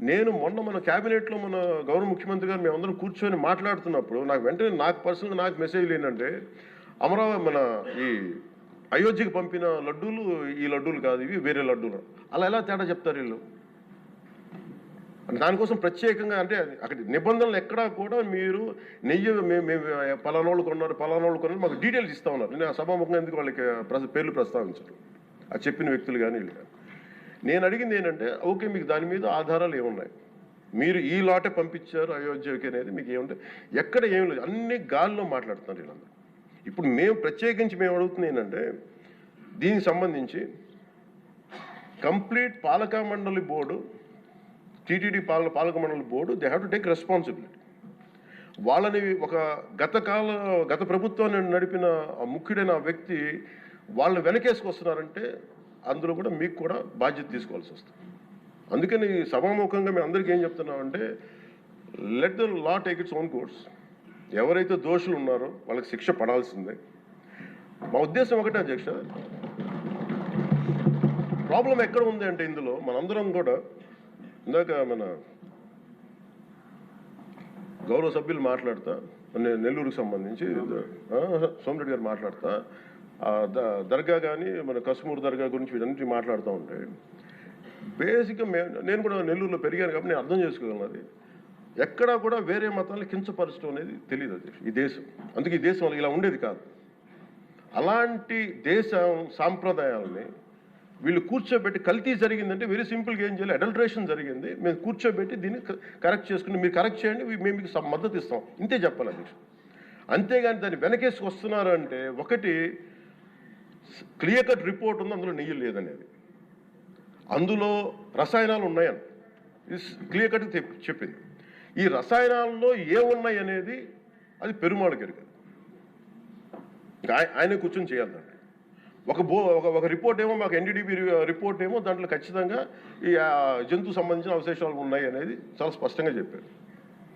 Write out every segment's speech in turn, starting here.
నేను మొన్న మన క్యాబినెట్లో మన గౌరవ ముఖ్యమంత్రి గారు మేమందరం కూర్చొని మాట్లాడుతున్నప్పుడు నాకు వెంటనే పర్సనల్గా నాకు మెసేజ్లు ఏంటంటే అమరావతి మన ఈ అయోధ్యకి పంపిన లడ్డూలు ఈ లడ్డూలు కాదు, ఇవి వేరే లడ్డూలు. అలా ఎలా తేడా చెప్తారు వీళ్ళు? దానికోసం ప్రత్యేకంగా అంటే అక్కడ నిబంధనలు ఎక్కడా కూడా మీరు నెయ్యి మేము పలానోళ్ళు కొన్నారు మాకు డీటెయిల్స్ ఇస్తా ఉన్నారు. నేను సభాముఖంగా ఎందుకు వాళ్ళకి పేర్లు ప్రస్తావించారు అది చెప్పిన వ్యక్తులు కానీ వీళ్ళు కానీ. నేను అడిగింది ఏంటంటే ఓకే, మీకు దాని మీద ఆధారాలు ఏమున్నాయి, మీరు ఈ లాటే పంపించారు అయోధ్యకి అనేది మీకు ఏముంటాయి, ఎక్కడ ఏం లేదు, అన్ని గాల్లో మాట్లాడుతున్నారు వీళ్ళందరూ. ఇప్పుడు మేము ప్రత్యేకించి మేము అడుగుతుంది ఏంటంటే దీనికి సంబంధించి కంప్లీట్ పాలక మండలి బోర్డు, టీటీడీ పాలక మండలి board they have to take responsibility. వాళ్ళని ఒక గత ప్రభుత్వాన్ని నడిపిన ముఖ్యుడైన వ్యక్తి వాళ్ళని వెనకేసుకొస్తున్నారంటే అందులో కూడా మీకు కూడా బాధ్యత తీసుకోవాల్సి వస్తుంది. అందుకని సభాముఖంగా మేము అందరికీ ఏం చెప్తున్నామంటే let the law take its own course. ఎవరైతే దోషులు ఉన్నారో వాళ్ళకి శిక్ష పడాల్సిందే. మా ఉద్దేశం ఒకటే అధ్యక్ష, ప్రాబ్లం ఎక్కడ ఉంది అంటే ఇందులో మనందరం కూడా ఇందాక మన గౌరవ సభ్యులు మాట్లాడతా నెల్లూరుకు సంబంధించి సోమిరెడ్డి గారు మాట్లాడతా దర్గా కానీ మన కసుమూరు దర్గా గురించి వీటన్నిటి మాట్లాడుతూ ఉంటే బేసిక్గా నేను కూడా నెల్లూరులో పెరిగాను కాబట్టి నేను అర్థం చేసుకోగలను. అది ఎక్కడా కూడా వేరే మతాలను కించపరచడం అనేది తెలియదు అది ఈ దేశం. అందుకే ఈ దేశం ఇలా ఉండేది కాదు. అలాంటి దేశం సాంప్రదాయాలని వీళ్ళు కూర్చోబెట్టి కల్తీ జరిగిందంటే వెరీ సింపుల్గా ఏం చేయాలి, అడల్ట్రేషన్ జరిగింది, మేము కూర్చోబెట్టి దీన్ని కరెక్ట్ చేసుకుని మీరు కరెక్ట్ చేయండి, మేము మీకు మద్దతు ఇస్తాం, ఇంతే చెప్పాలి అధ్యక్ష. అంతేగాని దాన్ని వెనకేసుకు వస్తున్నారు అంటే ఒకటి క్లియర్ కట్ రిపోర్ట్ ఉంది, అందులో నెయ్యి లేదనేది, అందులో రసాయనాలు ఉన్నాయని క్లియర్ కట్ చెప్పింది. ఈ రసాయనాల్లో ఏమున్నాయి అనేది అది పెరుమాళకి ఎరగదు, ఆయనే కూర్చొని చేయాలి. దాంట్లో ఒక రిపోర్ట్ ఏమో మాకు ఎన్డీడీబీ రిపోర్ట్ ఏమో దాంట్లో ఖచ్చితంగా ఈ జంతువు సంబంధించిన అవశేషాలు ఉన్నాయి అనేది చాలా స్పష్టంగా చెప్పారు.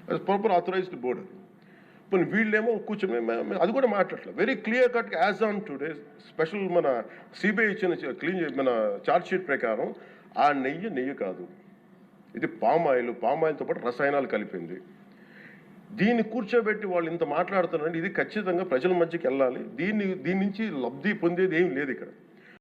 అది ప్రాపర్ ఆథరైజ్డ్ బోర్డు. ఇప్పుడు వీళ్ళేమో కూర్చొని అది కూడా మాట్లాడలేదు. Very clear cut as on today special మన సిబిఐ ఇచ్చిన మన ఛార్జ్ షీట్ ప్రకారం ఆ నెయ్యి కాదు, ఇది పామాయిల్తో పాటు రసాయనాలు కలిపింది. దీన్ని కూర్చోబెట్టి వాళ్ళు ఇంత మాట్లాడుతున్నారంటే ఇది ఖచ్చితంగా ప్రజల మధ్యకి వెళ్ళాలి. దీని నుంచి లబ్ధి పొందేది ఏం లేదు ఇక్కడ.